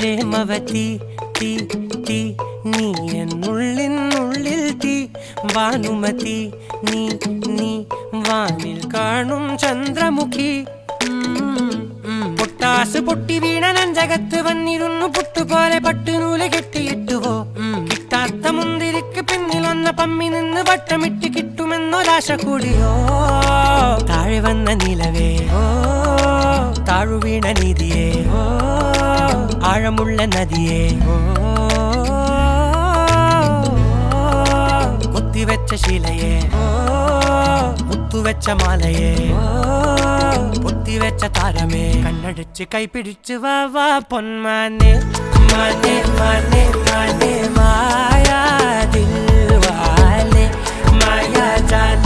പ്രേമവതി തീ തീ നീ എന്നുള്ളിൽ തീ ഭാനുമതി നീ നീ വാനിൽ കാണും ചന്ദ്രമുഖി പൊട്ടാസ് പൊട്ടി വീണ നെഞ്ചകത്ത് വന്നിരുന്നു പുട്ടുപോലെ പട്ടുനൂല് കെട്ടിയിട്ടുവോ കിട്ടാത്ത മുന്തിരിക്ക് പിന്നിൽ വന്ന പമ്മി നിന്ന് വട്ടമിട്ട് കിട്ടുമെന്നൊരാശ കൂടിയോ താഴെ വന്ന നിലവേ താഴു വീണ നിധിയേ ആഴമുള്ള നദിയേ കൊത്തിവെച്ച ശിലയേ മുത്തുവെച്ച മാലയേ പൊത്തിവെച്ച താരമേ കണ്ണടിച്ച് കൈപിടിച്ച് വാ വാ പൊന്മാനെ മാനെ മാനെ മാനെ മായാ ദിൽവാലെ മായാ ജാല